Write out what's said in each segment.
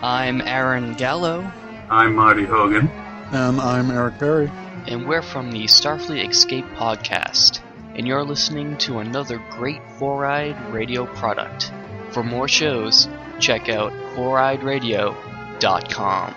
I'm Aaron Gallo. I'm Marty Hogan. And I'm Eric Berry. And we're from the Starfleet Escape podcast. And you're listening to another great Four-Eyed Radio product. For more shows, check out foureyedradio.com.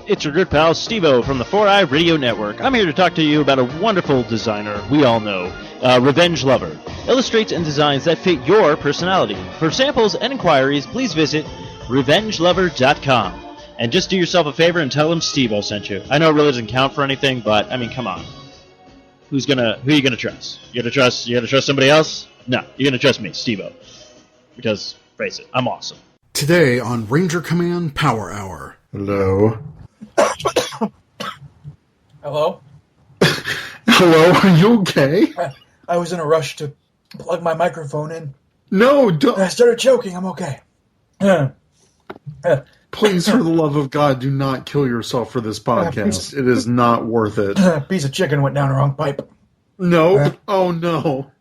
It's your good pal Steve-O from the Four-Eyed Radio Network. I'm here to talk to you about a wonderful designer we all know, Revenge Lover. Illustrates and designs that fit your personality. For samples and inquiries, please visit revengelover.com. And just do yourself a favor and tell him Steve-O sent you. I know it really doesn't count for anything, but, I mean, come on. Who are you gonna trust? You gonna trust somebody else? No, you're gonna trust me, Steve-O. Because, face it, I'm awesome. Today on Ranger Command Power Hour. Hello. Hello? Hello, are you okay? I was in a rush to plug my microphone in. No, don't. And I started choking. I'm okay. Please, for the love of God, do not kill yourself for this podcast. It is not worth it. Piece of chicken went down the wrong pipe. No. Oh, no.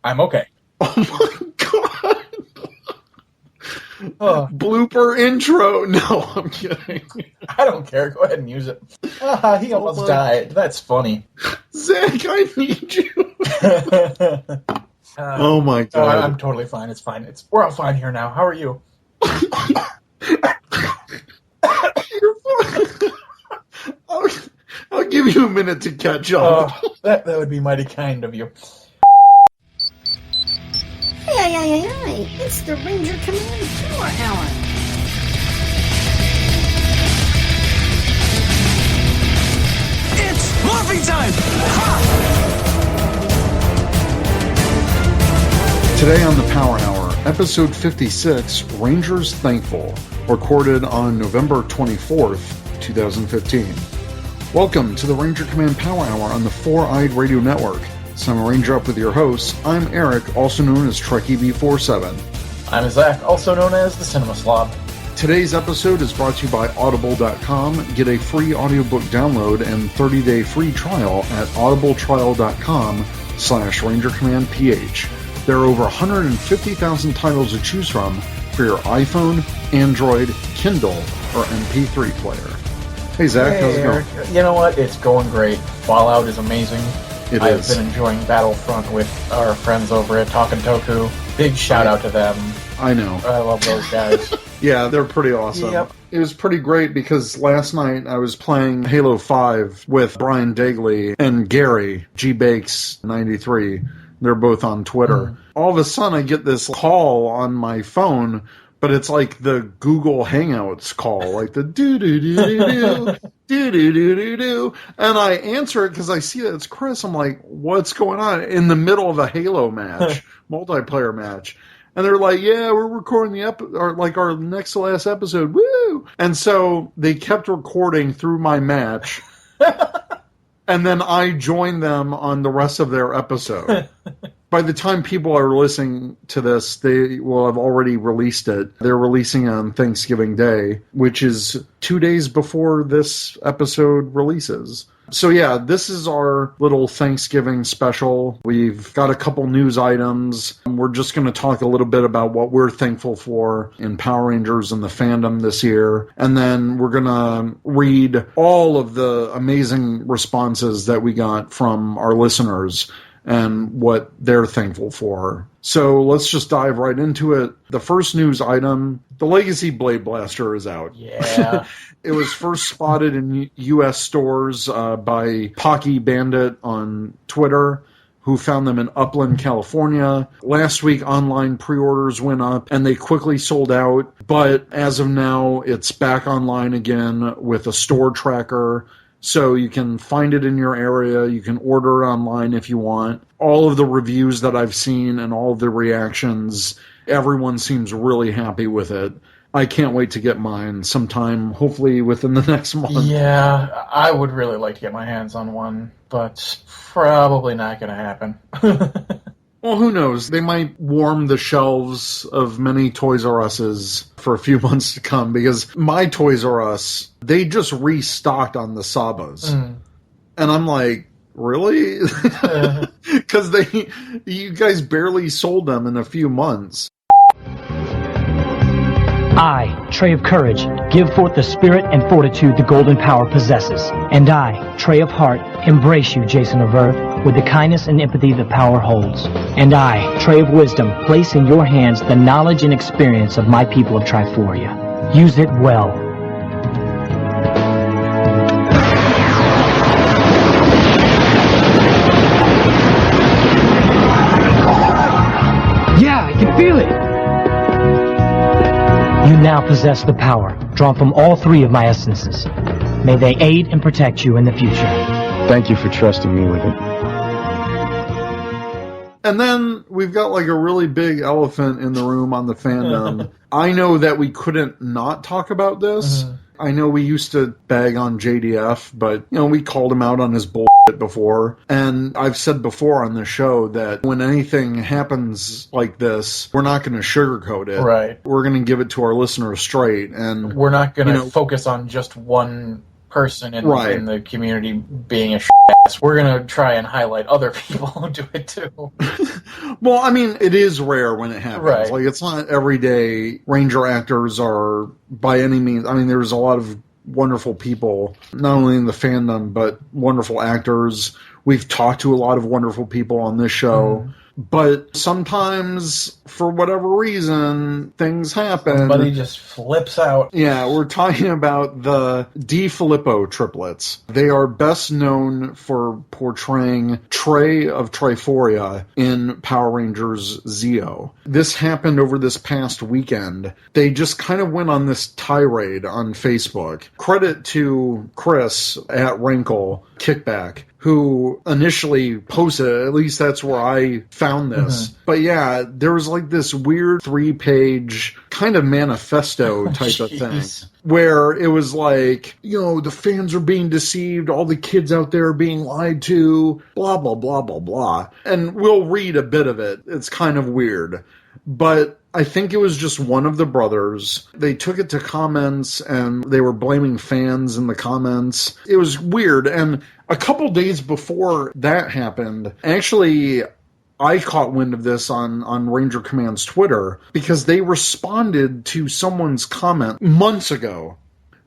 I'm okay. Oh, my God. Blooper intro. No, I'm kidding. I don't care. Go ahead and use it. He almost died. That's funny. Zach, I need you. Oh, my God. I'm totally fine. It's fine. We're all fine here now. How are you? You're fine. I'll give you a minute to catch up. That would be mighty kind of you. Hey, it's the Ranger Command Power Hour. It's morphing time! Ha! Today on the Power Hour, episode 56, Rangers Thankful, recorded on November 24th, 2015. Welcome to the Ranger Command Power Hour on the Four-Eyed Radio Network. So I'm a Ranger Up with your hosts. I'm Eric, also known as Trekkie B47. I'm Zach, also known as the Cinema Slob. Today's episode is brought to you by Audible.com. Get a free audiobook download and 30-day free trial at audibletrial.com/RangerCommandPH. There are over 150,000 titles to choose from for your iPhone, Android, Kindle, or MP3 player. Hey, Zach, how's it going? You know what? It's going great. Fallout is amazing. I've been enjoying Battlefront with our friends over at Talkin' Toku. Big shout out to them. I know. I love those guys. Yeah, they're pretty awesome. Yep. It was pretty great because last night I was playing Halo 5 with Brian Dagley and Gary, GBakes93. They're both on Twitter. All of a sudden I get this call on my phone, but it's like the Google Hangouts call, like the do-do-do-do-do, do-do-do-do-do. And I answer it because I see that it's Chris. I'm like, what's going on? In the middle of a Halo match, multiplayer match. And they're like, yeah, we're recording our next to last episode. Woo! And so they kept recording through my match. And then I joined them on the rest of their episode. By the time people are listening to this, they will have already released it. They're releasing it on Thanksgiving Day, which is 2 days before this episode releases. So yeah, this is our little Thanksgiving special. We've got a couple news items. We're just going to talk a little bit about what we're thankful for in Power Rangers and the fandom this year. And then we're going to read all of the amazing responses that we got from our listeners and what they're thankful for. So let's just dive right into it. The first news item, the Legacy Blade Blaster is out. Yeah. It was first spotted in U.S. stores by Pocky Bandit on Twitter, who found them in Upland, California. Last week, online pre-orders went up, and they quickly sold out. But as of now, it's back online again with a store tracker. So you can find it in your area. You can order it online if you want. All of the reviews that I've seen and all of the reactions, everyone seems really happy with it. I can't wait to get mine sometime, hopefully within the next month. Yeah, I would really like to get my hands on one, but probably not going to happen. Well, who knows? They might warm the shelves of many Toys R Us's for a few months to come, because my Toys R Us, they just restocked on the Sabas. And I'm like, really? Because you guys barely sold them in a few months. I, Tray of Courage, give forth the spirit and fortitude the golden power possesses. And I, Tray of Heart, embrace you, Jason of Earth, with the kindness and empathy the power holds. And I, Tray of Wisdom, place in your hands the knowledge and experience of my people of Triforia. Use it well. Yeah, I can feel it! You now possess the power, drawn from all three of my essences. May they aid and protect you in the future. Thank you for trusting me with it. And then we've got like a really big elephant in the room on the fandom. I know that we couldn't not talk about this. I know we used to bag on JDF, but, we called him out on his bullshit before. And I've said before on the show that when anything happens like this, we're not going to sugarcoat it. Right. We're going to give it to our listeners straight. And we're not going to focus on just one person in the community being a ass. We're going to try and highlight other people who do it too. Well, I mean, it is rare when it happens. Right. Like, it's not every day Ranger actors are, by any means, I mean, there's a lot of wonderful people, not only in the fandom, but wonderful actors. We've talked to a lot of wonderful people on this show. But sometimes, for whatever reason, things happen. Somebody just flips out. Yeah, we're talking about the DiFilippo Triplets. They are best known for portraying Trey of Triforia in Power Rangers Zeo. This happened over this past weekend. They just kind of went on this tirade on Facebook. Credit to Chris at Wrinkle Kickback, who initially posted it. At least that's where I found this. But yeah, there was like this weird 3-page kind of manifesto type of thing, where it was like, the fans are being deceived, all the kids out there are being lied to, blah, blah, blah, blah, blah. And we'll read a bit of it. It's kind of weird. But I think it was just one of the brothers. They took it to comments and they were blaming fans in the comments. It was weird. And a couple days before that happened, actually, I caught wind of this on Ranger Command's Twitter because they responded to someone's comment months ago.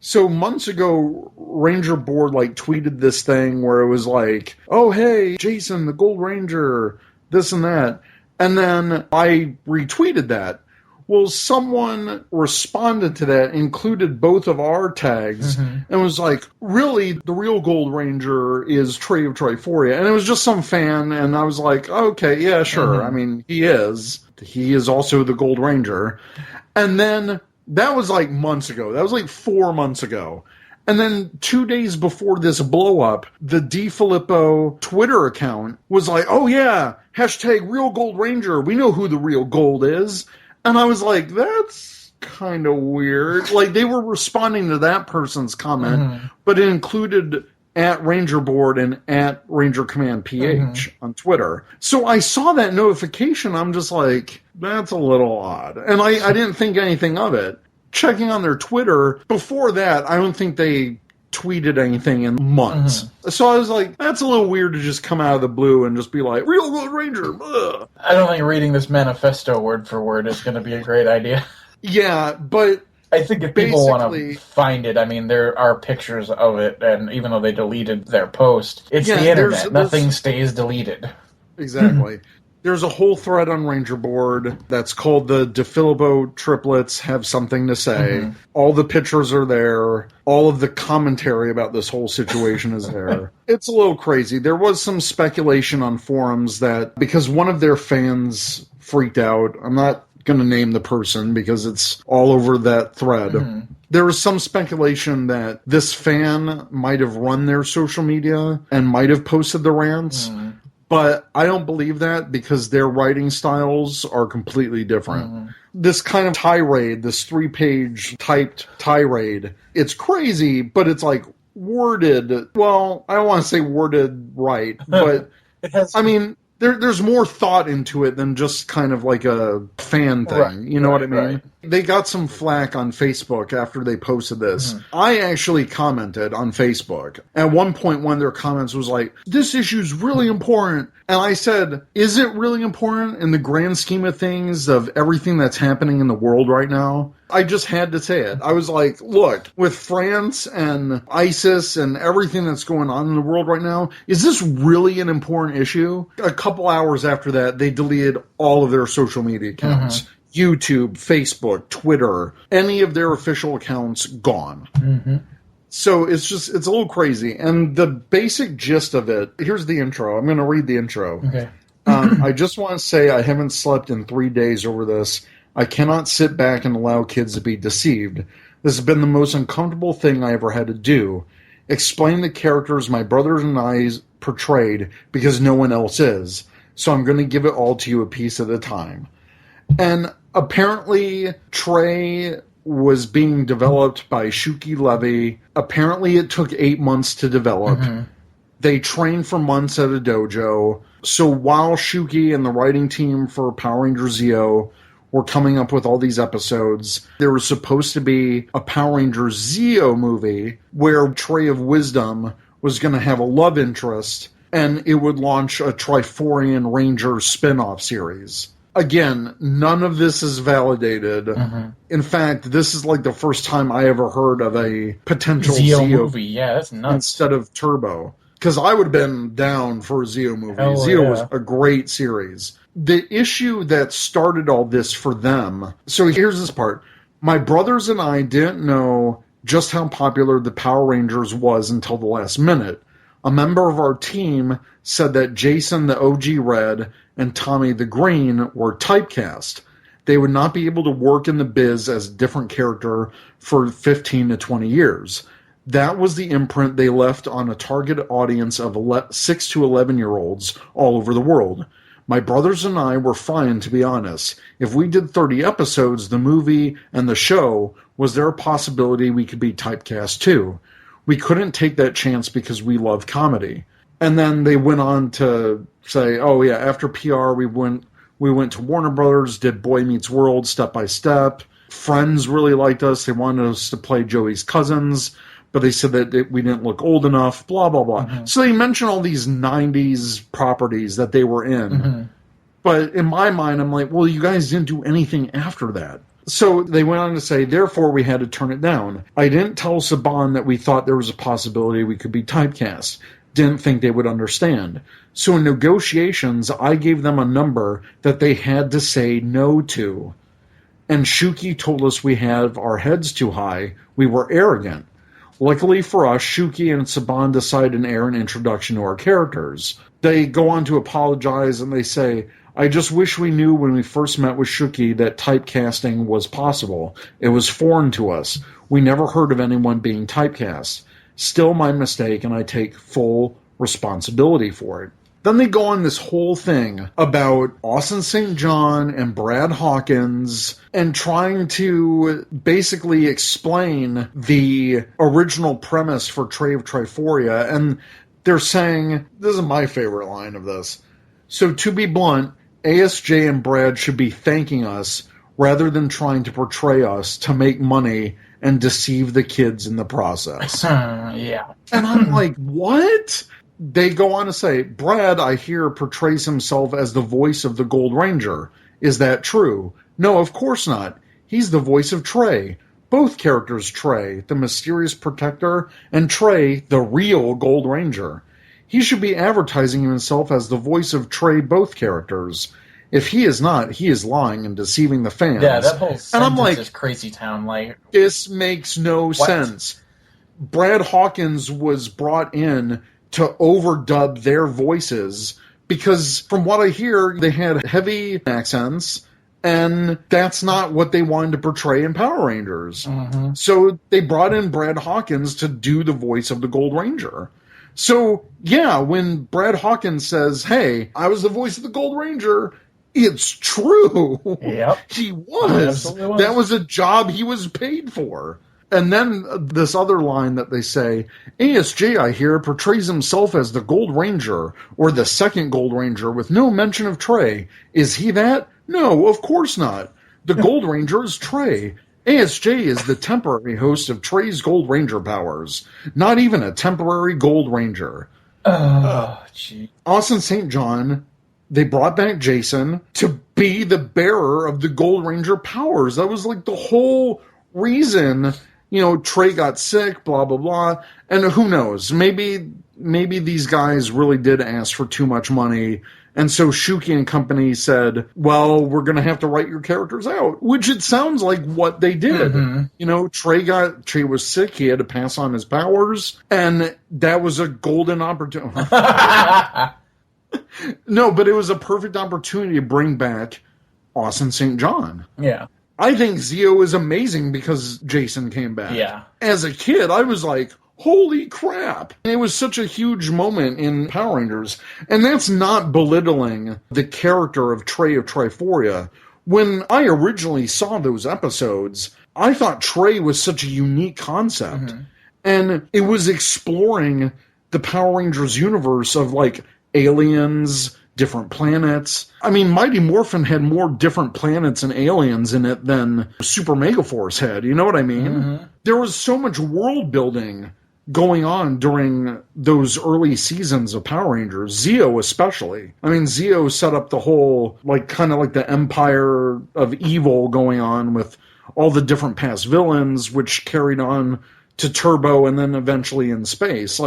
So months ago, Ranger Board tweeted this thing where it was like, oh, hey, Jason, the Gold Ranger, this and that. And then I retweeted that. Well, someone responded to that, included both of our tags, and was like, really, the real Gold Ranger is Trey of Triforia. And it was just some fan, and I was like, okay, yeah, sure. I mean, he is. He is also the Gold Ranger. And then that was months ago. That was 4 months ago. And then 2 days before this blow-up, the DiFilippo Twitter account was like, oh yeah, hashtag Real Gold Ranger. We know who the real Gold is. And I was like, that's kind of weird. They were responding to that person's comment, but it included at Ranger Board and at Ranger Command PH on Twitter. So I saw that notification. I'm just like, that's a little odd. And I didn't think anything of it. Checking on their Twitter, before that, I don't think they tweeted anything in months. So I was like, that's a little weird to just come out of the blue and just be like, Real Gold Ranger. Ugh. I don't think reading this manifesto word for word is going to be a great idea. Yeah, but I think if people want to find it, I mean, there are pictures of it, and even though they deleted their post, it's the internet. Nothing stays deleted. Exactly. There's a whole thread on Ranger Board that's called the DiFilippo Triplets Have Something to Say. All the pictures are there. All of the commentary about this whole situation is there. It's a little crazy. There was some speculation on forums that because one of their fans freaked out, I'm not going to name the person because it's all over that thread. There was some speculation that this fan might have run their social media and might have posted the rants. But I don't believe that because their writing styles are completely different. This kind of tirade, this 3-page typed tirade, it's crazy, but it's worded, well, I don't want to say worded right, but I mean, there's more thought into it than just kind of like a fan thing. Right, you know what I mean? Right. They got some flack on Facebook after they posted this. I actually commented on Facebook. At one point, one of their comments was like, this issue's really important. And I said, is it really important in the grand scheme of things of everything that's happening in the world right now? I just had to say it. I was like, look, with France and ISIS and everything that's going on in the world right now, is this really an important issue? A couple hours after that, they deleted all of their social media accounts. YouTube, Facebook, Twitter, any of their official accounts gone. So it's a little crazy. And the basic gist of it, here's the intro. I'm going to read the intro. Okay. I just want to say I haven't slept in 3 days over this. I cannot sit back and allow kids to be deceived. This has been the most uncomfortable thing I ever had to do. Explain the characters my brothers and I portrayed because no one else is. So I'm going to give it all to you a piece at a time. And apparently Trey was being developed by Shuki Levy. Apparently it took 8 months to develop. They trained for months at a dojo. So while Shuki and the writing team for Power Rangers Zeo were coming up with all these episodes, there was supposed to be a Power Rangers Zeo movie where Trey of Wisdom was going to have a love interest, and it would launch a Triforian Ranger spin-off series. Again, none of this is validated. In fact, this is like the first time I ever heard of a potential Zeo movie. Yeah, that's nuts. Instead of Turbo. Because I would have been down for a Zeo movie. Hell Zeo yeah. was a great series. The issue that started all this for them... So here's this part. My brothers and I didn't know just how popular the Power Rangers was until the last minute. A member of our team said that Jason the OG Red and Tommy the Green were typecast. They would not be able to work in the biz as a different character for 15 to 20 years. That was the imprint they left on a target audience of 6 to 11-year-olds all over the world. My brothers and I were fine, to be honest. If we did 30 episodes, the movie and the show, was there a possibility we could be typecast too? We couldn't take that chance because we love comedy. And then they went on to say, oh yeah, after PR we went to Warner Brothers, did Boy Meets World Step by Step. Friends really liked us. They wanted us to play Joey's cousins, but they said that we didn't look old enough, blah, blah, blah. So they mention all these 90s properties that they were in. But in my mind, I'm like, well, you guys didn't do anything after that. So they went on to say, therefore, we had to turn it down. I didn't tell Saban that we thought there was a possibility we could be typecast. Didn't think they would understand. So in negotiations, I gave them a number that they had to say no to. And Shuki told us we have our heads too high. We were arrogant. Luckily for us, Shuki and Saban decide and air an introduction to our characters. They go on to apologize and they say, I just wish we knew when we first met with Shuki that typecasting was possible. It was foreign to us. We never heard of anyone being typecast. Still my mistake, and I take full responsibility for it. Then they go on this whole thing about Austin St. John and Brad Hawkins and trying to basically explain the original premise for Trey of Triforia. And they're saying, this is my favorite line of this. So to be blunt, ASJ and Brad should be thanking us rather than trying to portray us to make money and deceive the kids in the process. Yeah. And I'm like, what? They go on to say, Brad, I hear, portrays himself as the voice of the Gold Ranger. Is that true? No, of course not. He's the voice of Trey. Both characters, Trey, the mysterious protector, and Trey, the real Gold Ranger. He should be advertising himself as the voice of Trey, both characters. If he is not, he is lying and deceiving the fans. Yeah, that whole sentence and I'm like, is crazy town. Like, this makes no sense. Brad Hawkins was brought in to overdub their voices because, from what I hear, they had heavy accents, and that's not what they wanted to portray in Power Rangers. So they brought in Brad Hawkins to do the voice of the Gold Ranger. So, yeah, when Brad Hawkins says, hey, I was the voice of the Gold Ranger, it's true. Yep. He was. Absolutely was. That was a job he was paid for. And then this other line that they say, ASJ, I hear, portrays himself as the Gold Ranger, or the second Gold Ranger, with no mention of Trey. Is he that? No, of course not. The Gold Ranger is Trey. ASJ is the temporary host of Trey's Gold Ranger powers. Not even a temporary Gold Ranger. Oh, gee. Austin St. John, they brought back Jason to be the bearer of the Gold Ranger powers. That was like the whole reason, Trey got sick, blah, blah, blah. And who knows? Maybe these guys really did ask for too much money. And so Shuki and company said, well, we're going to have to write your characters out, which it sounds like what they did. Mm-hmm. Trey was sick. He had to pass on his powers. And that was a golden opportunity. No, but it was a perfect opportunity to bring back Austin St. John. Yeah. I think Zeo is amazing because Jason came back. Yeah. As a kid, I was like, holy crap. It was such a huge moment in Power Rangers. And that's not belittling the character of Trey of Triforia. When I originally saw those episodes, I thought Trey was such a unique concept. Mm-hmm. And it was exploring the Power Rangers universe of, like, aliens, different planets. I mean, Mighty Morphin had more different planets and aliens in it than Super Megaforce had. You know what I mean? Mm-hmm. There was so much world building going on during those early seasons of Power Rangers, Zeo especially. I mean, Zeo set up the whole, kind of like the empire of evil going on with all the different past villains, which carried on to Turbo and then eventually in space.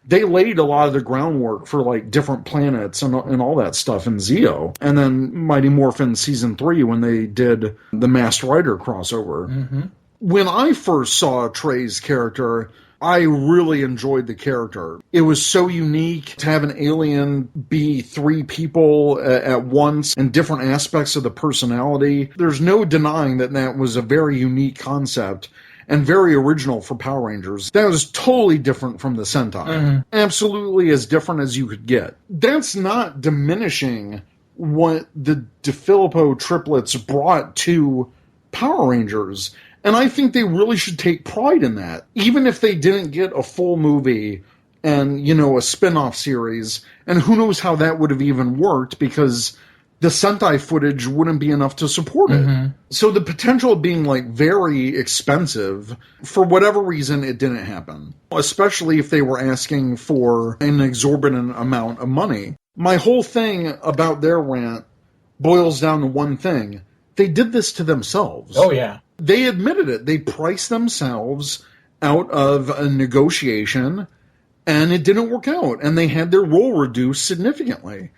They laid a lot of the groundwork for, different planets and all that stuff in Zeo. And then Mighty Morphin Season 3 when they did the Masked Rider crossover. Mm-hmm. When I first saw Trey's character, I really enjoyed the character. It was so unique to have an alien be three people at once and different aspects of the personality. There's no denying that was a very unique concept and very original for Power Rangers. That was totally different from the Sentai. Mm-hmm. Absolutely as different as you could get. That's not diminishing what the DiFilippo Triplets brought to Power Rangers. And I think they really should take pride in that. Even if they didn't get a full movie and, a spin-off series, and who knows how that would have even worked because the Sentai footage wouldn't be enough to support it. Mm-hmm. So the potential of being, very expensive, for whatever reason, it didn't happen. Especially if they were asking for an exorbitant amount of money. My whole thing about their rant boils down to one thing. They did this to themselves. Oh, yeah. They admitted it. They priced themselves out of a negotiation, and it didn't work out. And they had their role reduced significantly.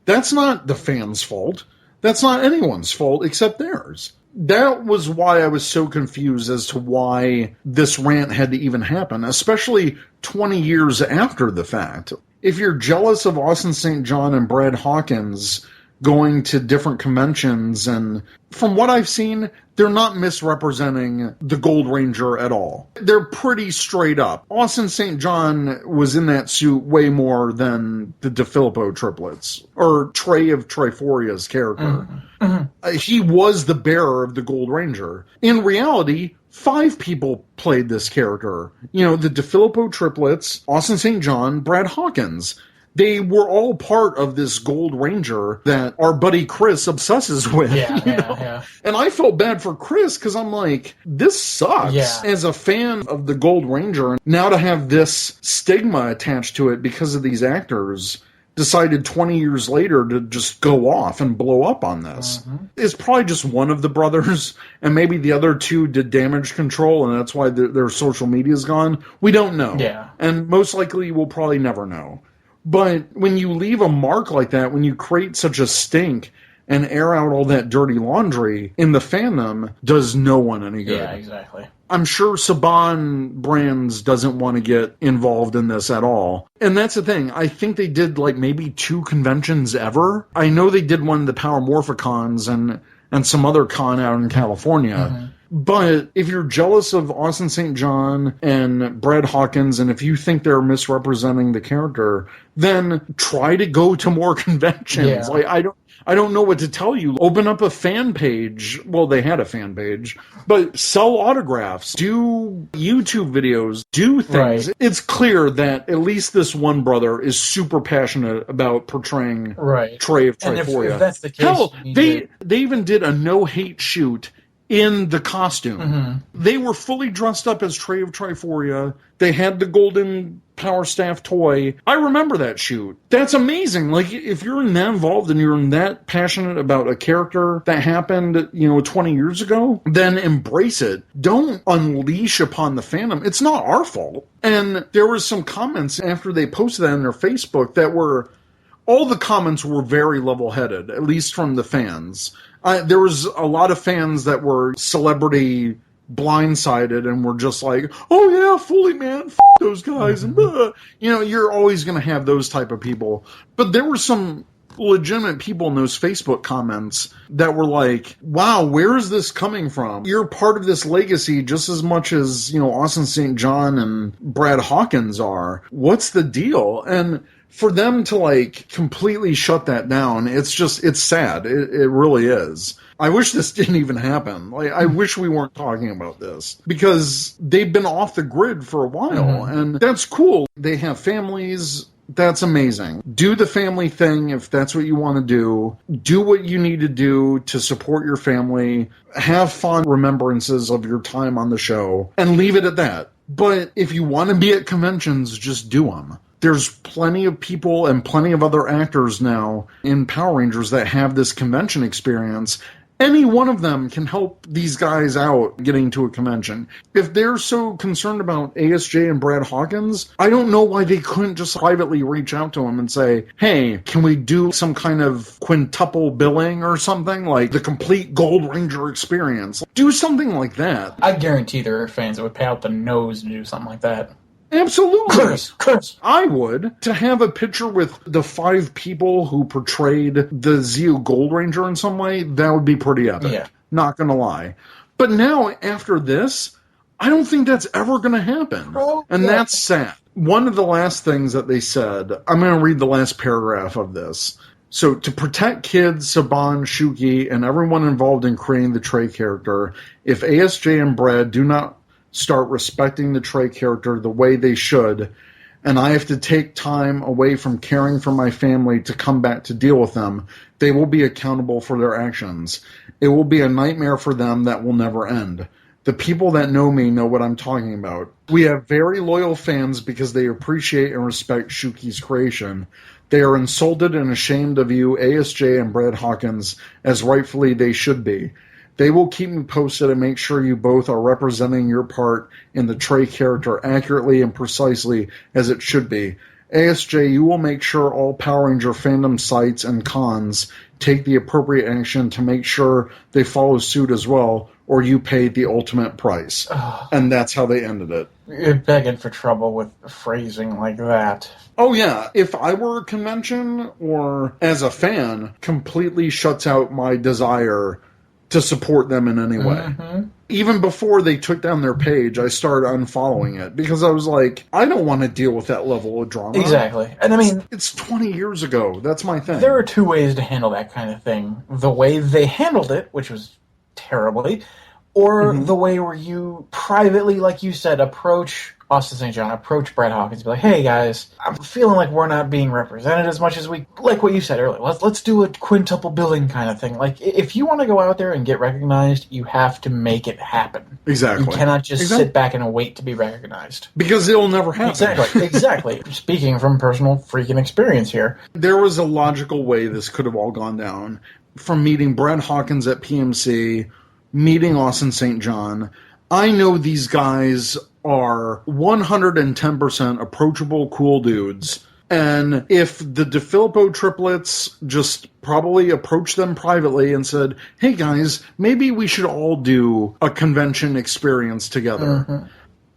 That's not the fans' fault. That's not anyone's fault except theirs. That was why I was so confused as to why this rant had to even happen, especially 20 years after the fact. If you're jealous of Austin St. John and Brad Hawkins going to different conventions, and from what I've seen, they're not misrepresenting the Gold Ranger at all. They're pretty straight up. Austin St. John was in that suit way more than the DiFilippo Triplets, or Trey of Triforia's character. Mm-hmm. He was the bearer of the Gold Ranger. In reality, 5 people played this character. The DiFilippo Triplets, Austin St. John, Brad Hawkins. They were all part of this Gold Ranger that our buddy Chris obsesses with. Yeah. And I felt bad for Chris because I'm like, this sucks. Yeah. As a fan of the Gold Ranger, now to have this stigma attached to it because of these actors decided 20 years later to just go off and blow up on this. Mm-hmm. It's probably just one of the brothers, and maybe the other 2 did damage control, and that's why their social media's gone. We don't know. Yeah. And most likely we'll probably never know. But when you leave a mark like that, when you create such a stink and air out all that dirty laundry in the fandom, does no one any good. Yeah, exactly. I'm sure Saban Brands doesn't want to get involved in this at all. And that's the thing. I think they did maybe 2 conventions ever. I know they did one of the Power Morphicons and some other con out in California. Mm-hmm. But if you're jealous of Austin St. John and Brad Hawkins, and if you think they're misrepresenting the character, then try to go to more conventions. Yeah. Like, I don't know what to tell you. Open up a fan page. Well, they had a fan page, but sell autographs, do YouTube videos, do things. Right. It's clear that at least this one brother is super passionate about portraying Trey of Triforia. And if that's the case, hell, they even did a no-hate shoot in the costume. Mm-hmm. They were fully dressed up as Trey of Triforia. They had the golden power staff toy. I remember that shoot. That's amazing. Like, if you're that involved and you're that passionate about a character that happened, 20 years ago, then embrace it. Don't unleash upon the fandom. It's not our fault. And there was some comments after they posted that on their Facebook that were, all the comments were very level-headed, at least from the fans. There was a lot of fans that were celebrity blindsided and were just like, oh yeah, fully, man, f*** those guys. And you're always going to have those type of people. But there were some legitimate people in those Facebook comments that were like, wow, where is this coming from? You're part of this legacy just as much as, Austin St. John and Brad Hawkins are. What's the deal? And for them to completely shut that down, it's sad. It really is. I wish this didn't even happen. I wish we weren't talking about this because they've been off the grid for a while, and that's cool. They have families. That's amazing. Do the family thing if that's what you want to do. Do what you need to do to support your family. Have fond remembrances of your time on the show and leave it at that. But if you want to be at conventions, just do them. There's plenty of people and plenty of other actors now in Power Rangers that have this convention experience. Any one of them can help these guys out getting to a convention. If they're so concerned about ASJ and Brad Hawkins, I don't know why they couldn't just privately reach out to them and say, hey, can we do some kind of quintuple billing or something? Like the complete Gold Ranger experience. Do something like that. I guarantee there are fans that would pay out the nose to do something like that. Absolutely. Curse. I would. To have a picture with the 5 people who portrayed the Zeo Gold Ranger in some way, that would be pretty epic. Yeah. Not gonna lie. But now, after this, I don't think that's ever gonna happen. That's sad. One of the last things that they said, I'm gonna read the last paragraph of this. So, to protect kids, Saban, Shuki, and everyone involved in creating the Trey character, if ASJ and Brad do not start respecting the Trey character the way they should, and I have to take time away from caring for my family to come back to deal with them, they will be accountable for their actions. It will be a nightmare for them that will never end. The people that know me know what I'm talking about. We have very loyal fans because they appreciate and respect Shuki's creation. They are insulted and ashamed of you, ASJ and Brad Hawkins, as rightfully they should be. They will keep me posted and make sure you both are representing your part in the Trey character accurately and precisely as it should be. ASJ, you will make sure all Power Ranger fandom sites and cons take the appropriate action to make sure they follow suit as well, or you pay the ultimate price. And that's how they ended it. You're begging for trouble with phrasing like that. Oh yeah, if I were a convention or as a fan, completely shuts out my desire to support them in any way. Mm-hmm. Even before they took down their page, I started unfollowing it because I was like, I don't want to deal with that level of drama. Exactly. And I mean, it's 20 years ago. That's my thing. There are 2 ways to handle that kind of thing. The way they handled it, which was terribly, or the way where you privately, like you said, approach Austin St. John, approach Brad Hawkins, be like, hey guys, I'm feeling like we're not being represented as much as we, like what you said earlier, let's do a quintuple billing kind of thing. Like, if you want to go out there and get recognized, you have to make it happen. Exactly. You cannot just sit back and wait to be recognized. Because it'll never happen. Exactly. Speaking from personal freaking experience here. There was a logical way this could have all gone down. From meeting Brad Hawkins at PMC, meeting Austin St. John, I know these guys are 110% approachable, cool dudes. And if the DiFilippo Triplets just probably approached them privately and said, hey guys, maybe we should all do a convention experience together.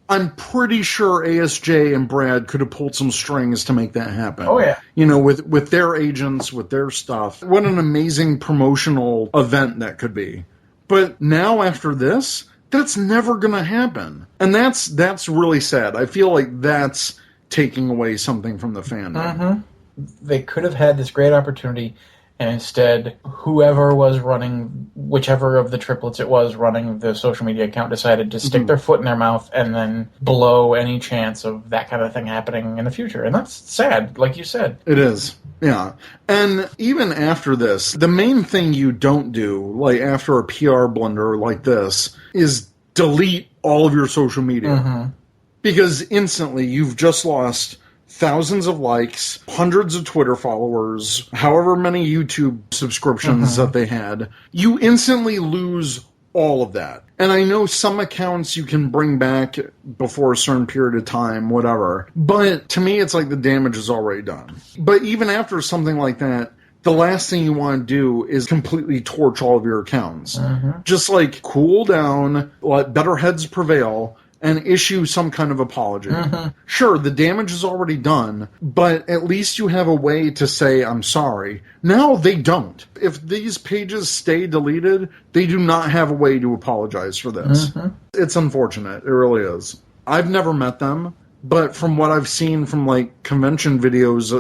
I'm pretty sure ASJ and Brad could have pulled some strings to make that happen. Oh, yeah. With their agents, with their stuff. What an amazing promotional event that could be. But now after this, That's never going to happen. And that's really sad. I feel like that's taking away something from the fandom. Mm-hmm. They could have had this great opportunity, and instead, whoever was running, whichever of the triplets it was running the social media account, decided to stick their foot in their mouth and then blow any chance of that kind of thing happening in the future. And that's sad, like you said. It is. Yeah. And even after this, the main thing you don't do, like after a PR blunder like this, is delete all of your social media. Mm-hmm. Because instantly you've just lost thousands of likes, hundreds of Twitter followers, however many YouTube subscriptions that they had. You instantly lose all of that. And I know some accounts you can bring back before a certain period of time, whatever. But to me, it's like the damage is already done. But even after something like that, the last thing you want to do is completely torch all of your accounts. Just like cool down, let better heads prevail, and issue some kind of apology. Sure, the damage is already done, but at least you have a way to say, I'm sorry. Now they don't. If these pages stay deleted, they do not have a way to apologize for this. It's unfortunate. It really is. I've never met them, but from what I've seen from like convention videos,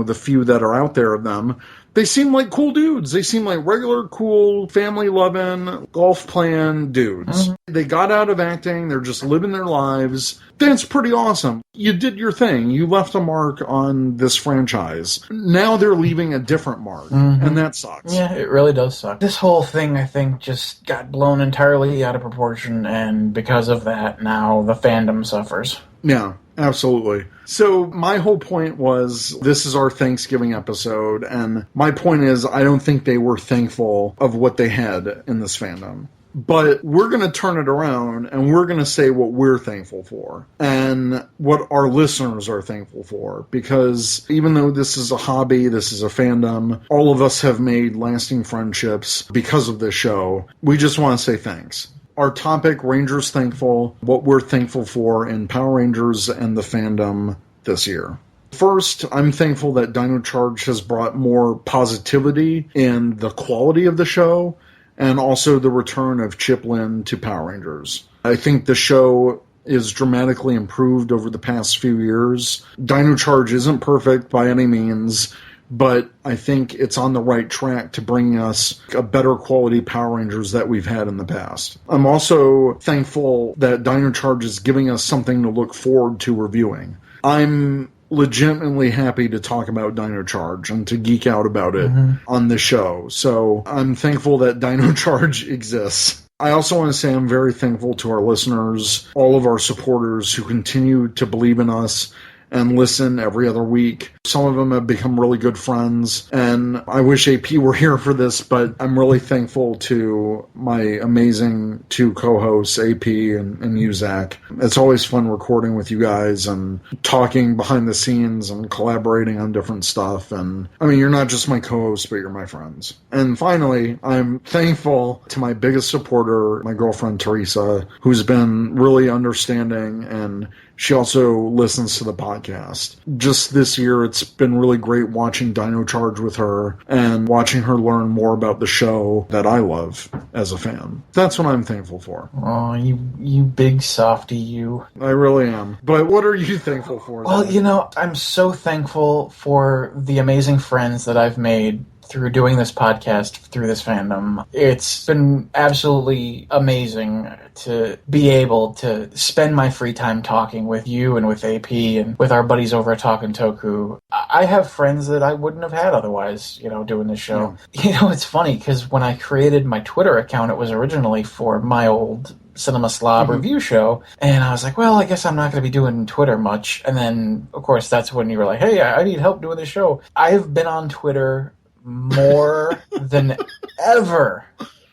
the few that are out there of them, they seem like cool dudes. They seem like regular, cool, family-loving, golf-playing dudes. They got out of acting. They're just living their lives. That's pretty awesome. You did your thing. You left a mark on this franchise. Now they're leaving a different mark, and that sucks. Yeah, it really does suck. This whole thing, I think, just got blown entirely out of proportion, and because of that, now the fandom suffers. Yeah, absolutely. So my whole point was, this is our Thanksgiving episode, and my point is, I don't think they were thankful of what they had in this fandom. But we're going to turn it around, and we're going to say what we're thankful for, and what our listeners are thankful for. Because even though this is a hobby, this is a fandom, all of us have made lasting friendships because of this show. We just want to say thanks. Our topic, Rangers Thankful, what we're thankful for in Power Rangers and the fandom this year. First, I'm thankful that Dino Charge has brought more positivity in the quality of the show, and also the return of Chip Lynn to Power Rangers. I think the show is dramatically improved over the past few years. Dino Charge isn't perfect by any means, but I think it's on the right track to bring us a better quality Power Rangers that we've had in the past. I'm also thankful that Dino Charge is giving us something to look forward to reviewing. I'm legitimately happy to talk about Dino Charge and to geek out about it on the show. So I'm thankful that Dino Charge exists. I also want to say I'm very thankful to our listeners, all of our supporters who continue to believe in us and listen every other week. Some of them have become really good friends, and I wish AP were here for this, but I'm really thankful to my amazing two co-hosts, AP and you, Zach. It's always fun recording with you guys and talking behind the scenes and collaborating on different stuff. And I mean, you're not just my co-hosts, but you're my friends. And finally, I'm thankful to my biggest supporter, my girlfriend, Teresa, who's been really understanding, and she also listens to the podcast. Just this year, it's been really great watching Dino Charge with her and watching her learn more about the show that I love as a fan. That's what I'm thankful for. Oh, you big softy, you. I really am. But what are you thankful for? Well, then? I'm so thankful for the amazing friends that I've made through doing this podcast, through this fandom. It's been absolutely amazing to be able to spend my free time talking with you and with AP and with our buddies over at Talkin' Toku. I have friends that I wouldn't have had otherwise, doing this show. Yeah. It's funny, because when I created my Twitter account, it was originally for my old Cinema Slob review show, and I was like, well, I guess I'm not going to be doing Twitter much. And then, of course, that's when you were like, hey, I need help doing this show. I've been on Twitter more than ever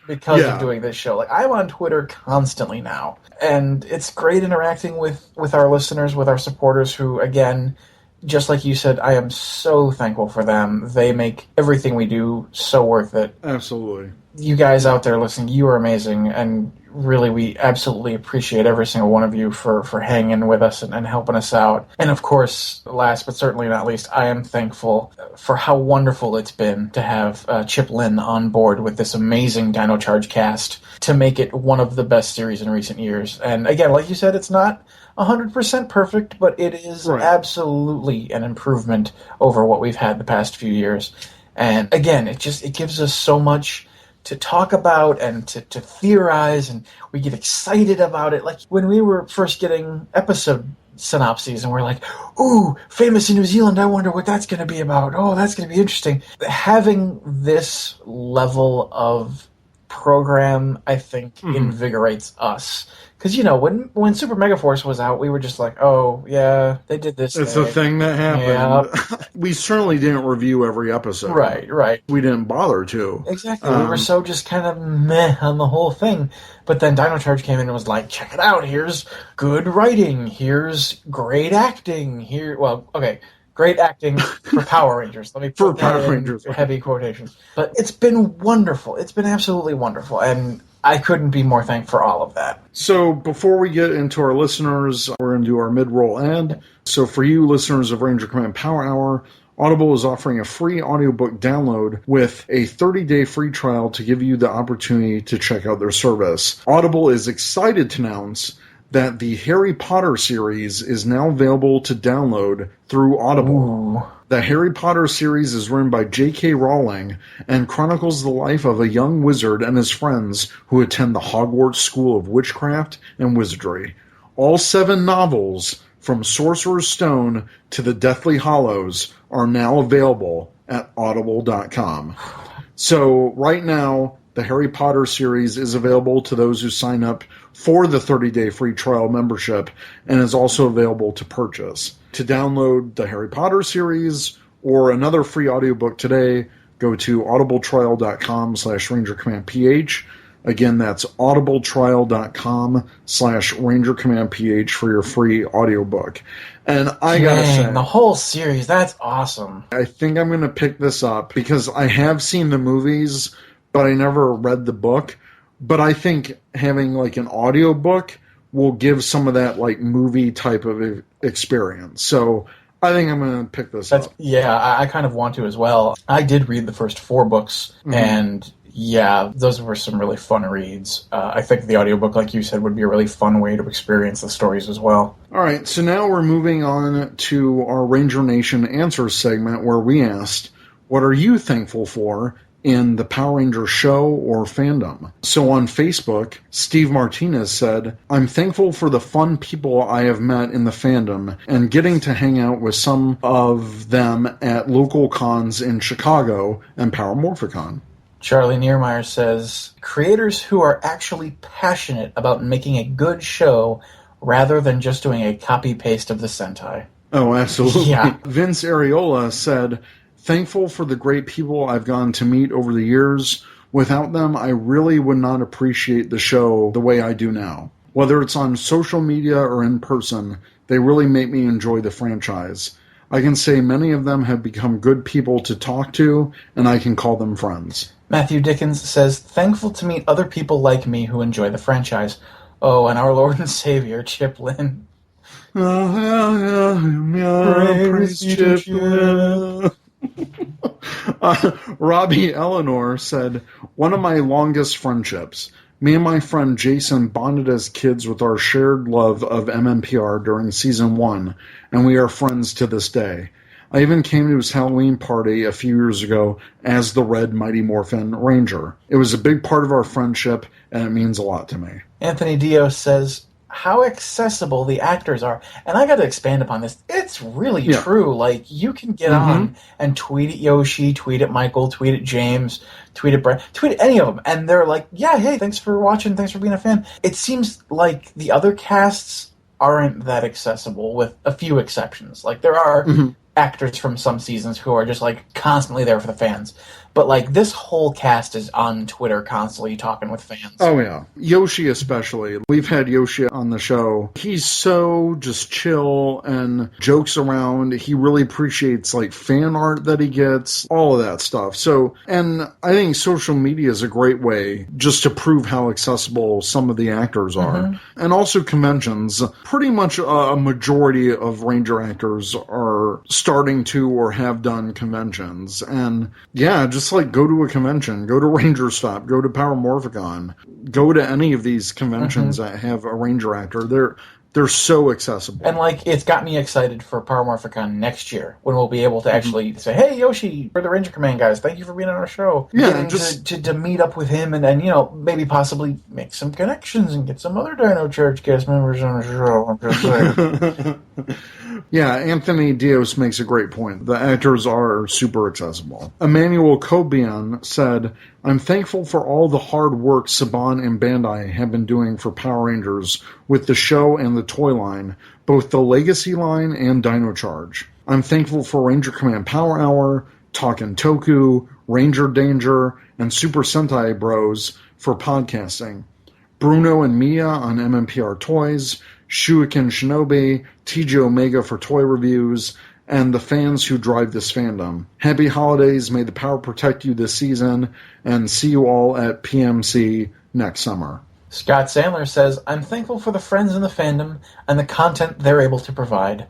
because of doing this show. Like, I'm on Twitter constantly now, and it's great interacting with our listeners, with our supporters, who, again, just like you said, I am so thankful for them. They make everything we do so worth it. Absolutely. you guys out there listening, you are amazing, and really we absolutely appreciate every single one of you for hanging with us and helping us out. And of course, last but certainly not least, I am thankful for how wonderful it's been to have Chip Lynn on board with this amazing Dino Charge cast to make it one of the best series in recent years. And again, like you said, it's not 100% perfect, but it is absolutely an improvement over what we've had the past few years. And again, it gives us so much to talk about and to theorize, and we get excited about it. Like when we were first getting episode synopses and we're like, ooh, famous in New Zealand, I wonder what that's going to be about. Oh, that's going to be interesting. Having this level of program, I think, invigorates us. Because, when Super Megaforce was out, we were just like, oh, yeah, they did this It's a thing that happened. Yeah. We certainly didn't review every episode. Right. We didn't bother to. Exactly. We were so just kind of meh on the whole thing. But then Dino Charge came in and was like, check it out. Here's good writing. Here's great acting. Great acting for Power Rangers. Let me put that in heavy quotations. But it's been wonderful. It's been absolutely wonderful. And I couldn't be more thankful for all of that. So before we get into our listeners, we're going to do our mid-roll ad. So for you listeners of Ranger Command Power Hour, Audible is offering a free audiobook download with a 30-day free trial to give you the opportunity to check out their service. Audible is excited to announce that the Harry Potter series is now available to download through Audible. Ooh. The Harry Potter series is written by J.K. Rowling and chronicles the life of a young wizard and his friends who attend the Hogwarts School of Witchcraft and Wizardry. All 7 novels, from Sorcerer's Stone to The Deathly Hallows, are now available at audible.com. So right now, the Harry Potter series is available to those who sign up for the 30-day free trial membership and is also available to purchase. To download the Harry Potter series or another free audiobook today, go to audibletrial.com/rangercommandph. Again, that's audibletrial.com/rangercommandph for your free audiobook. And I gotta say, the whole series, that's awesome. I think I'm going to pick this up because I have seen the movies, but I never read the book. But I think having like an audiobook will give some of that like movie type of experience. So I think I'm going to pick this up. Yeah, I kind of want to as well. I did read the first 4 books, and yeah, those were some really fun reads. I think the audiobook, like you said, would be a really fun way to experience the stories as well. All right, so now we're moving on to our Ranger Nation Answers segment where we asked, what are you thankful for in the Power Rangers show or fandom? So on Facebook, Steve Martinez said, I'm thankful for the fun people I have met in the fandom and getting to hang out with some of them at local cons in Chicago and Power Morphicon. Charlie Niermeyer says, creators who are actually passionate about making a good show rather than just doing a copy-paste of the Sentai. Oh, absolutely. Yeah. Vince Areola said, thankful for the great people I've gotten to meet over the years. Without them, I really would not appreciate the show the way I do now. Whether it's on social media or in person, they really make me enjoy the franchise. I can say many of them have become good people to talk to, and I can call them friends. Matthew Dickens says, thankful to meet other people like me who enjoy the franchise. Oh, and our Lord and Savior, Chip Lynn. Praise Chip Lynn. Robbie Eleanor said, one of my longest friendships. Me and my friend Jason bonded as kids with our shared love of MMPR during Season 1, and we are friends to this day. I even came to his Halloween party a few years ago as the Red Mighty Morphin Ranger. It was a big part of our friendship, and it means a lot to me. Anthony Dios says, how accessible the actors are. And I got to expand upon this. It's really true. Like, you can get on and tweet at Yoshi, tweet at Michael, tweet at James, tweet at Brent, tweet at any of them. And they're like, yeah, hey, thanks for watching, thanks for being a fan. It seems like the other casts aren't that accessible, with a few exceptions. Like, there are actors from some seasons who are just, like, constantly there for the fans. But, like, this whole cast is on Twitter constantly talking with fans. Oh, yeah. Yoshi especially. We've had Yoshi on the show. He's so just chill and jokes around. He really appreciates, like, fan art that he gets, all of that stuff. So, and I think social media is a great way just to prove how accessible some of the actors are. And also conventions. Pretty much a majority of Ranger actors are starting to or have done conventions. And yeah, just like go to a convention, go to Ranger Stop, go to Power Morphicon, go to any of these conventions that have a Ranger actor. They're so accessible. And, like, it's got me excited for Power Morphicon next year, when we'll be able to actually say, hey, Yoshi, we're the Ranger Command guys. Thank you for being on our show. Yeah, and just to meet up with him and, you know, maybe possibly make some connections and get some other Dino Charge cast members on the show. I'm just saying. Yeah, Anthony Dios makes a great point. The actors are super accessible. Emmanuel Cobian said, I'm thankful for all the hard work Saban and Bandai have been doing for Power Rangers with the show and the toy line, both the Legacy line and Dino Charge. I'm thankful for Ranger Command Power Hour, Talkin' Toku, Ranger Danger, and Super Sentai Bros for podcasting. Bruno and Mia on MMPR Toys, Shuiken Shinobi, TJ Omega for toy reviews, and the fans who drive this fandom. Happy holidays, may the power protect you this season, and see you all at PMC next summer. Scott Sandler says, I'm thankful for the friends in the fandom and the content they're able to provide.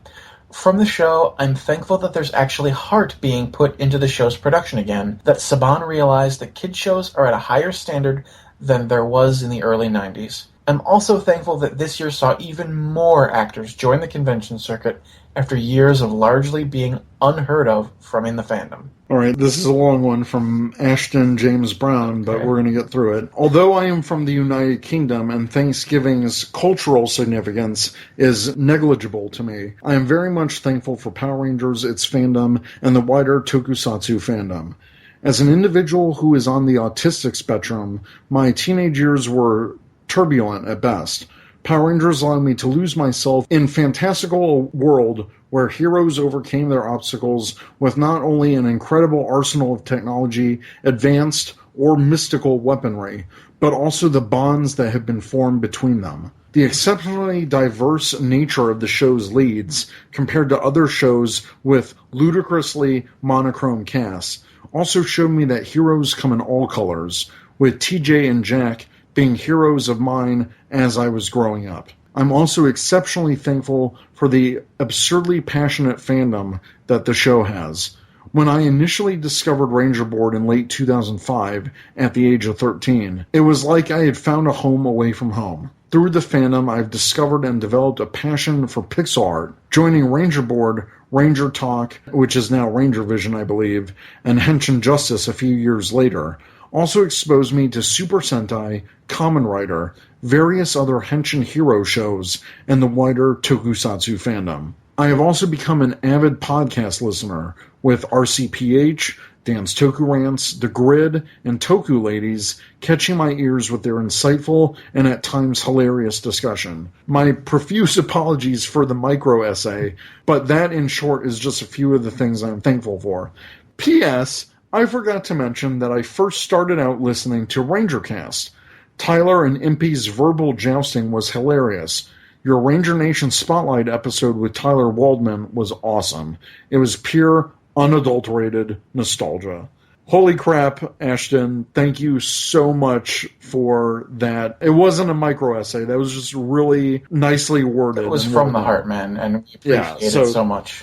From the show, I'm thankful that there's actually heart being put into the show's production again, that Saban realized that kids shows are at a higher standard than there was in the early 90s. I'm also thankful that this year saw even more actors join the convention circuit after years of largely being unheard of from in the fandom. All right, this is a long one from Ashton James Brown, but we're going to get through it. Although I am from the United Kingdom and Thanksgiving's cultural significance is negligible to me, I am very much thankful for Power Rangers, its fandom, and the wider tokusatsu fandom. As an individual who is on the autistic spectrum, my teenage years were turbulent at best. Power Rangers allowed me to lose myself in fantastical world where heroes overcame their obstacles with not only an incredible arsenal of technology, advanced or mystical weaponry, but also the bonds that have been formed between them. The exceptionally diverse nature of the show's leads, compared to other shows with ludicrously monochrome casts, also showed me that heroes come in all colors, with TJ and Jack being heroes of mine as I was growing up. I'm also exceptionally thankful for the absurdly passionate fandom that the show has. When I initially discovered Ranger Board in late 2005, at the age of 13, it was like I had found a home away from home. Through the fandom, I've discovered and developed a passion for pixel art, joining Ranger Board, Ranger Talk, which is now Ranger Vision, I believe, and Henshin Justice a few years later, also exposed me to Super Sentai, Kamen Rider, various other Henshin hero shows, and the wider tokusatsu fandom. I have also become an avid podcast listener, with RCPH, Dan's Toku Rants, The Grid, and Toku Ladies catching my ears with their insightful and at times hilarious discussion. My profuse apologies for the micro-essay, but that in short is just a few of the things I'm thankful for. P.S. I forgot to mention that I first started out listening to RangerCast. Tyler and Impy's verbal jousting was hilarious. Your Ranger Nation Spotlight episode with Tyler Waldman was awesome. It was pure, unadulterated nostalgia. Holy crap, Ashton. Thank you so much for that. It wasn't a micro-essay. That was just really nicely worded. It was from the heart, man, and we appreciate it so much.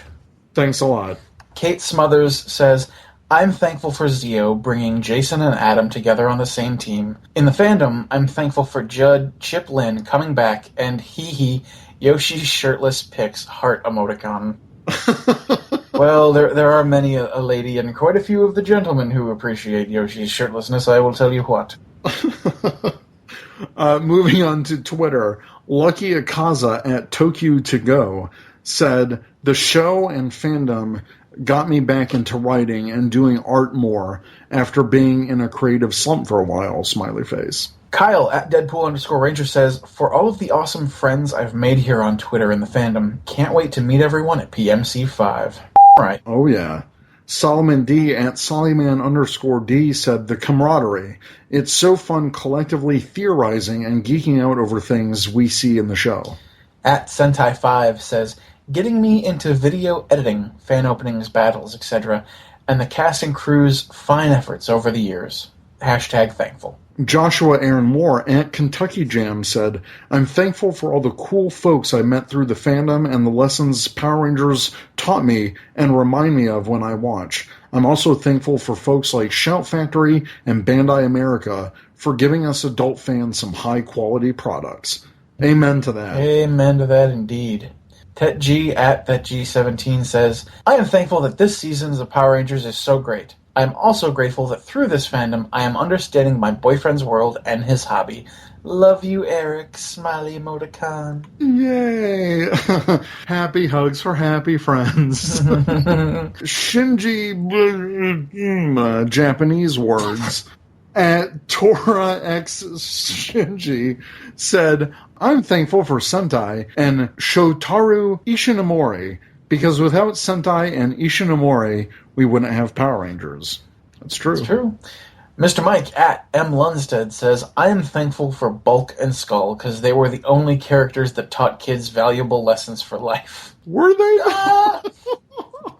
Thanks a lot. Kate Smothers says, I'm thankful for Zio bringing Jason and Adam together on the same team. In the fandom, I'm thankful for Judd, Chip Lynn coming back, and Yoshi's shirtless pics heart emoticon. Well, there are many a lady and quite a few of the gentlemen who appreciate Yoshi's shirtlessness, I will tell you what. Moving on to Twitter, Lucky Akaza at Tokyo To Go said, the show and fandom got me back into writing and doing art more after being in a creative slump for a while, smiley face. Kyle at Deadpool_Ranger says, for all of the awesome friends I've made here on Twitter in the fandom, can't wait to meet everyone at PMC 5. Right. Oh, yeah. Solomon D at Sollyman_D said, the camaraderie. It's so fun collectively theorizing and geeking out over things we see in the show. At Sentai5 says, getting me into video editing, fan openings, battles, etc., and the cast and crew's fine efforts over the years. Hashtag thankful. Joshua Aaron Moore at Kentucky Jam said, I'm thankful for all the cool folks I met through the fandom and the lessons Power Rangers taught me and remind me of when I watch. I'm also thankful for folks like Shout Factory and Bandai America for giving us adult fans some high-quality products. Amen to that. Amen to that indeed. Tet G at ThetG17 says, I am thankful that this season of Power Rangers is so great. I am also grateful that through this fandom, I am understanding my boyfriend's world and his hobby. Love you, Eric. Smiley emoticon. Yay! Happy hugs for happy friends. Shinji, Japanese words. At Tora X Shinji said, I'm thankful for Sentai and Shotaru Ishinomori, because without Sentai and Ishinomori, we wouldn't have Power Rangers. That's true. It's true. Mr. Mike at M. Lundstedt says, I am thankful for Bulk and Skull because they were the only characters that taught kids valuable lessons for life. Were they? I'm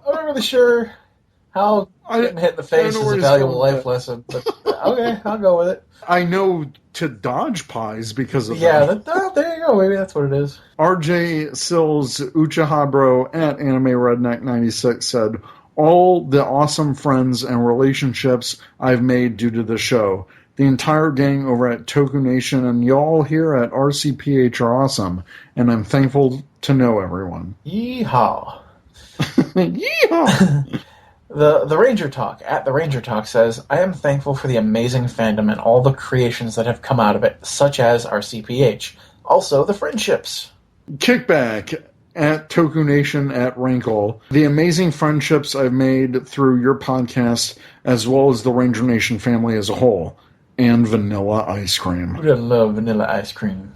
not really sure how getting hit in the face is a valuable life lesson, but okay, I'll go with it. I know to dodge pies because of that. Yeah, there you go. Maybe that's what it is. RJ Sills Uchahabro at Anime Redneck 96 said, all the awesome friends and relationships I've made due to the show. The entire gang over at Toku Nation and y'all here at RCPH are awesome, and I'm thankful to know everyone. Yeehaw. Yeehaw! The Ranger Talk at the Ranger Talk says, I am thankful for the amazing fandom and all the creations that have come out of it, such as RCPH. Also, the friendships. Kickback at Toku Nation at Rankle. The amazing friendships I've made through your podcast, as well as the Ranger Nation family as a whole. And vanilla ice cream. I love vanilla ice cream.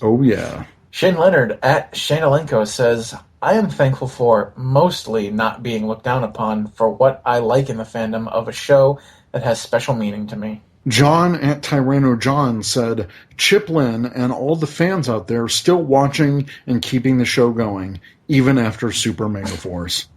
Oh, yeah. Shane Leonard at Shanelenko says, I am thankful for mostly not being looked down upon for what I like in the fandom of a show that has special meaning to me. John at Tyranno John said, Chip Lynn and all the fans out there still watching and keeping the show going, even after Super Mega Force.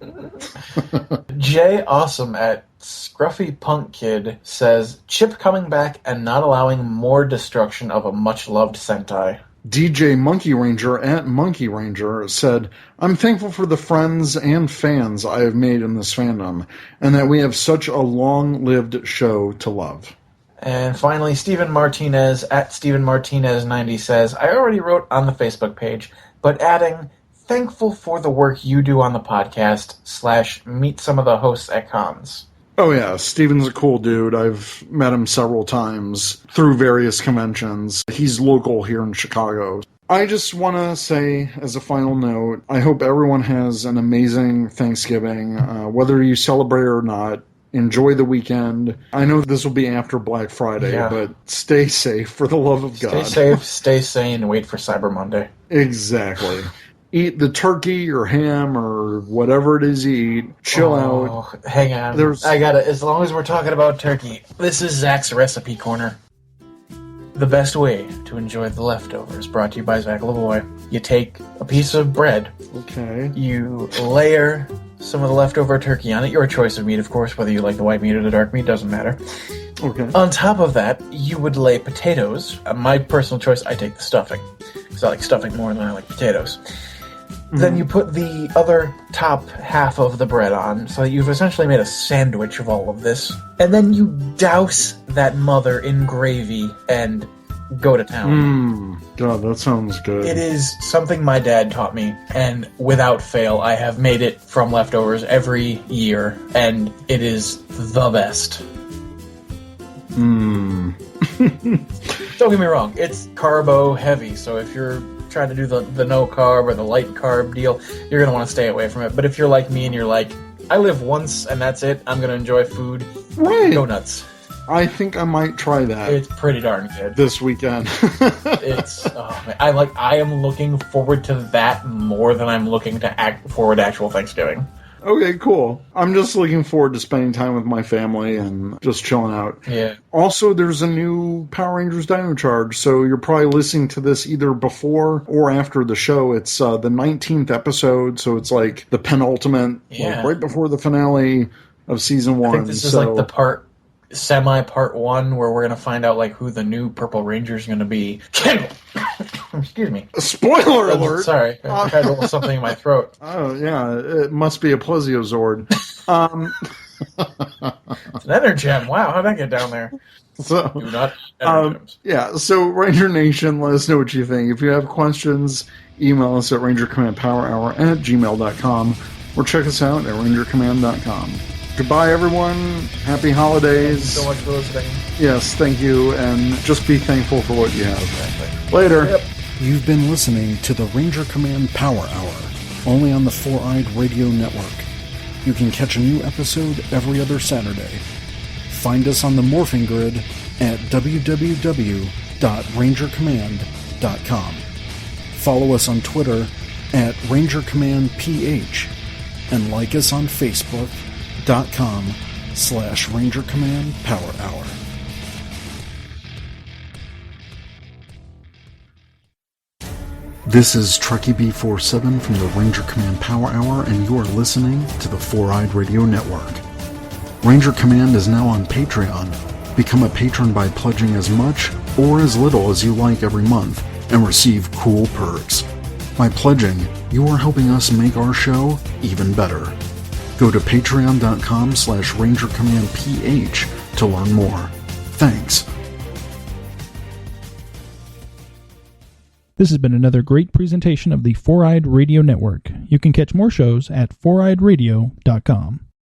Jay Awesome at Scruffy Punk Kid says, Chip coming back and not allowing more destruction of a much-loved Sentai. DJ Monkey Ranger at Monkey Ranger said, I'm thankful for the friends and fans I have made in this fandom, and that we have such a long-lived show to love. And finally, Steven Martinez at Steven Martinez 90 says, I already wrote on the Facebook page, but adding, thankful for the work you do on the podcast / meet some of the hosts at cons. Oh yeah, Steven's a cool dude. I've met him several times through various conventions. He's local here in Chicago. I just want to say, as a final note, I hope everyone has an amazing Thanksgiving. Whether you celebrate or not, enjoy the weekend. I know this will be after Black Friday, but stay safe for the love of God. Stay safe, stay sane, and wait for Cyber Monday. Exactly. Eat the turkey or ham or whatever it is you eat. Chill out. Hang on. I got it. As long as we're talking about turkey, this is Zach's Recipe Corner. The best way to enjoy the leftovers, brought to you by Zach Lavoie. You take a piece of bread. Okay. You layer some of the leftover turkey on it. Your choice of meat, of course, whether you like the white meat or the dark meat, doesn't matter. Okay. On top of that, you would lay potatoes. My personal choice, I take the stuffing, because I like stuffing more than I like potatoes. Then you put the other top half of the bread on, so that you've essentially made a sandwich of all of this. And then you douse that mother in gravy and go to town. God, that sounds good. It is something my dad taught me, and without fail, I have made it from leftovers every year, and it is the best. Don't get me wrong, it's carbo heavy, so if you're trying to do the no carb or the light carb deal, you're going to want to stay away from it. But if you're like me and you're like, I live once and that's it, I'm going to enjoy food, go nuts. I think I might try that. It's pretty darn good. This weekend. It's, oh man, I am looking forward to that more than I'm looking to forward to actual Thanksgiving. Okay, cool. I'm just looking forward to spending time with my family and just chilling out. Yeah. Also, there's a new Power Rangers Dino Charge, so you're probably listening to this either before or after the show. It's the 19th episode, so it's like the penultimate, like, right before the finale of season 1. I think this is like the semi-part 1 where we're going to find out like who the new Purple Ranger is going to be. Excuse me. Spoiler alert! Sorry, I had a little something in my throat. Oh, yeah, it must be a Plesiozord. It's an Energem. Wow, how'd that get down there? So, Do not Energems. Yeah, so Ranger Nation, let us know what you think. If you have questions, email us at rangercommandpowerhour@gmail.com or check us out at rangercommand.com. Goodbye, everyone. Happy holidays. Thank you so much for listening. Yes, thank you, and just be thankful for what you have. Exactly. Later. Yep. You've been listening to the Ranger Command Power Hour, only on the Four-Eyed Radio Network. You can catch a new episode every other Saturday. Find us on the Morphing Grid at www.rangercommand.com. Follow us on Twitter at RangerCommandPH and like us on Facebook.com/Ranger Command Power Hour. This is Truckee B47 from the Ranger Command Power Hour, and you are listening to the Four-Eyed Radio Network. Ranger Command is now on Patreon. Become a patron by pledging as much or as little as you like every month and receive cool perks. By pledging, you are helping us make our show even better. Go to patreon.com/RangerCommandPH to learn more. Thanks. This has been another great presentation of the Four-Eyed Radio Network. You can catch more shows at foureyedradio.com.